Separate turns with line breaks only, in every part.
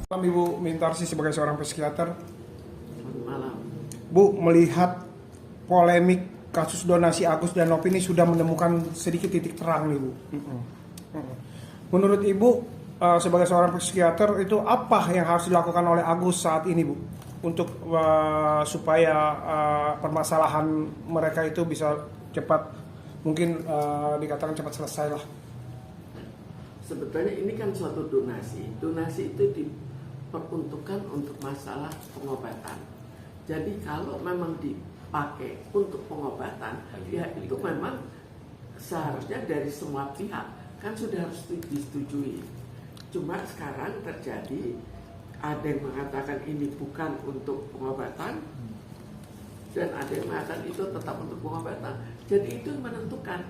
Malam Ibu Mintarsi sebagai seorang psikiater.
Malam.
Bu, melihat polemik kasus donasi Agus dan Novi ini sudah menemukan sedikit titik terang nih Bu. Menurut Ibu sebagai seorang psikiater itu apa yang harus dilakukan oleh Agus saat ini Bu? Untuk supaya permasalahan mereka itu bisa cepat, mungkin dikatakan cepat selesai lah.
Sebetulnya ini kan suatu donasi. Donasi itu diperuntukkan untuk masalah pengobatan. Jadi kalau memang dipakai untuk pengobatan, ya itu memang seharusnya dari semua pihak kan sudah harus disetujui. Cuma sekarang terjadi ada yang mengatakan ini bukan untuk pengobatan dan ada yang mengatakan itu tetap untuk pengobatan. Jadi itu yang menentukan.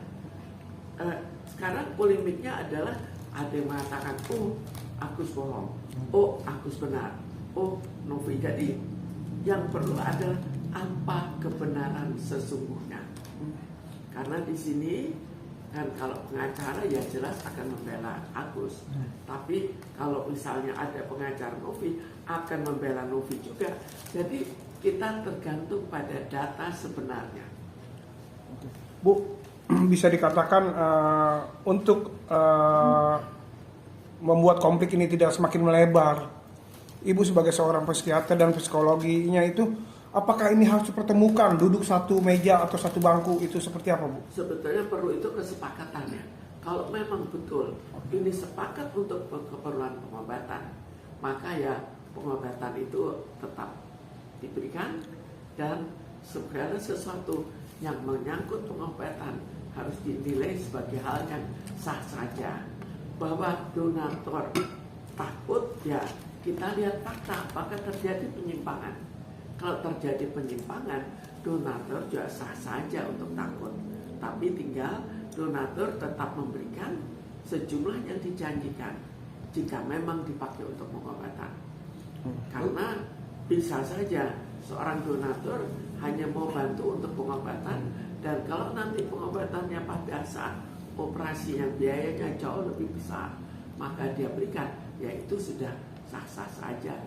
Sekarang polemiknya adalah ada yang mengatakan, oh Agus bohong, oh Agus benar, oh Novi. Jadi yang perlu adalah apa kebenaran sesungguhnya. Karena di sini kan kalau pengacara ya jelas akan membela Agus. Tapi kalau misalnya ada pengacara Novi akan membela Novi juga. Jadi kita tergantung pada data sebenarnya.
Bu, bisa dikatakan untuk membuat konflik ini tidak semakin melebar, Ibu sebagai seorang psikiater dan psikologinya itu, apakah ini harus dipertemukan, duduk satu meja atau satu bangku, itu seperti apa Bu?
Sebetulnya perlu itu kesepakatannya. Kalau memang betul ini sepakat untuk keperluan pengobatan, maka ya pengobatan itu tetap diberikan, dan segala sesuatu yang menyangkut pengobatan harus dinilai sebagai hal yang sah saja. Bahwa donatur takut, ya kita lihat fakta, apakah terjadi penyimpangan. Kalau terjadi penyimpangan, donatur juga sah saja untuk takut. Tapi tinggal donatur tetap memberikan sejumlah yang dijanjikan jika memang dipakai untuk pengobatan. Karena bisa saja seorang donatur hanya mau bantu untuk pengobatan, dan kalau nanti pengobatannya pada saat operasi yang biayanya jauh lebih besar, maka dia berikan, ya itu sudah sah-sah saja.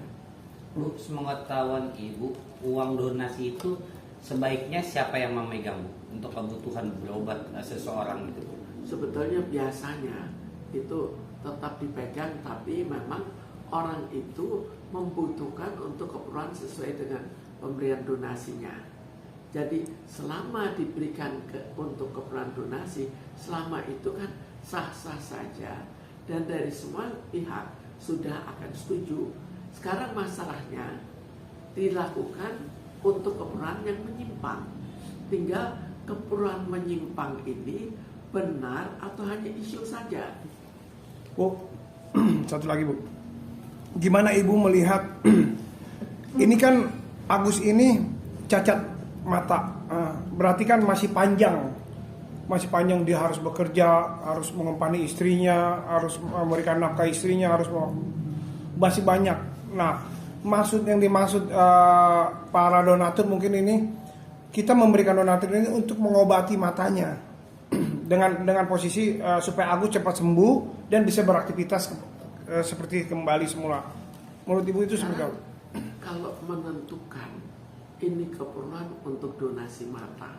Bu, sepengetahuan Ibu, uang donasi itu sebaiknya siapa yang memegang Bu, untuk kebutuhan berobat seseorang itu Bu?
Sebetulnya biasanya itu tetap dipegang, tapi memang orang itu membutuhkan untuk keperluan sesuai dengan pemberian donasinya. Jadi selama diberikan untuk keperluan donasi, selama itu kan sah-sah saja, dan dari semua pihak sudah akan setuju. Sekarang masalahnya dilakukan untuk keperluan yang menyimpang. Tinggal keperluan menyimpang ini benar atau hanya isu saja.
Bu, satu lagi Bu, gimana Ibu melihat ini kan Agus ini cacat mata, berarti kan masih panjang dia harus bekerja, harus mengempani istrinya, harus memberikan nafkah istrinya, masih banyak. Nah, yang dimaksud para donatur mungkin ini, kita memberikan donatur ini untuk mengobati matanya dengan posisi supaya Agus cepat sembuh dan bisa beraktivitas seperti kembali semula. Menurut Ibu itu seperti apa?
Kalau menentukan ini keperluan untuk donasi mata,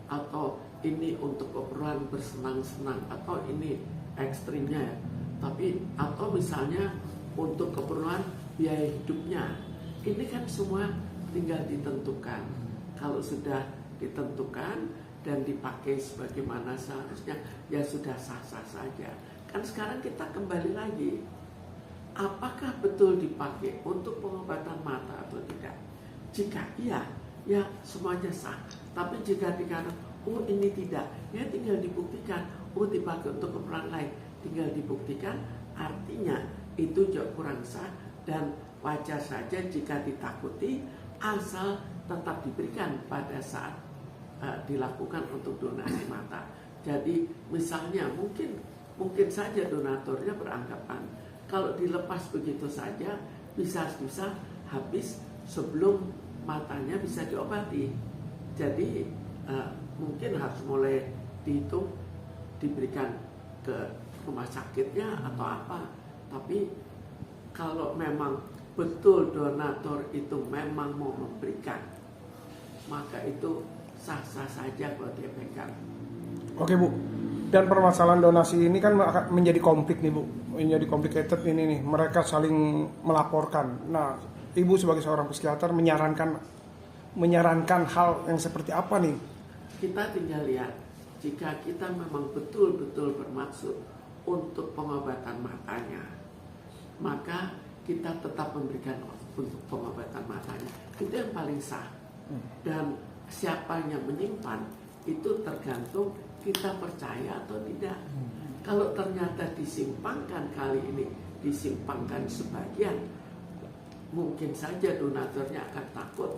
atau ini untuk keperluan bersenang-senang, atau ini ekstrimnya ya, tapi atau misalnya untuk keperluan biaya hidupnya, ini kan semua tinggal ditentukan. Kalau sudah ditentukan dan dipakai sebagaimana seharusnya, ya sudah sah-sah saja. Kan sekarang kita kembali lagi, apakah betul dipakai untuk pengobatan mata atau tidak? Jika iya, ya semuanya sah. Tapi jika dikatakan, oh ini tidak, ya tinggal dibuktikan. Oh dipakai untuk keperluan lain, tinggal dibuktikan. Artinya itu juga kurang sah, dan wajar saja jika ditakuti, asal tetap diberikan pada saat dilakukan untuk donasi mata. Jadi misalnya mungkin saja donaturnya beranggapan kalau dilepas begitu saja bisa habis sebelum matanya bisa diobati. Jadi mungkin harus mulai dihitung, diberikan ke rumah sakitnya atau apa. Tapi kalau memang betul donatur itu memang mau memberikan, maka itu sah-sah saja buat dia pegang.
Oke Bu, dan permasalahan donasi ini kan akan menjadi konflik nih Bu, menjadi complicated ini nih, mereka saling melaporkan. Nah, Ibu sebagai seorang psikiater menyarankan hal yang seperti apa nih?
Kita tinggal lihat, jika kita memang betul-betul bermaksud untuk pengobatan matanya, maka kita tetap memberikan untuk pengobatan matanya. Itu yang paling sah. Dan siapa yang menyimpan itu tergantung kita percaya atau tidak. Kalau ternyata disimpangkan kali ini, disimpangkan sebagian, mungkin saja donaturnya akan takut.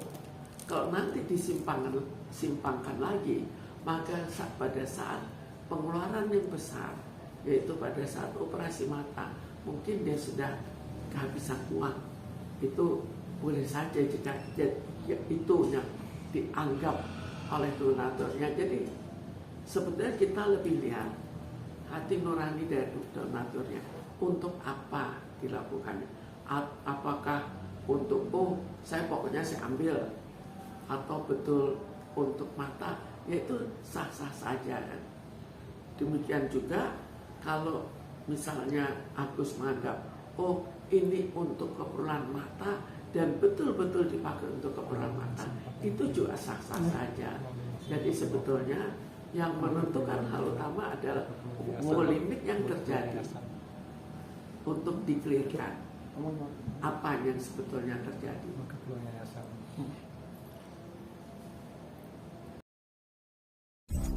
Kalau nanti disimpangkan lagi, maka pada saat pengeluaran yang besar, yaitu pada saat operasi mata, mungkin dia sudah kehabisan uang. Itu boleh saja jika itu yang dianggap oleh donaturnya. Jadi sebetulnya kita lebih lihat hati nurani dari donaturnya, untuk apa dilakukannya. Apakah untuk saya pokoknya saya ambil, atau betul untuk mata, yaitu sah-sah saja kan. Demikian juga kalau misalnya Agus menganggap ini untuk keperluan mata dan betul-betul dipakai untuk keperluan mata, itu juga sah-sah saja. Jadi sebetulnya yang menentukan hal utama adalah polemik yang terjadi, untuk dikelirkan apa yang sebetulnya terjadi.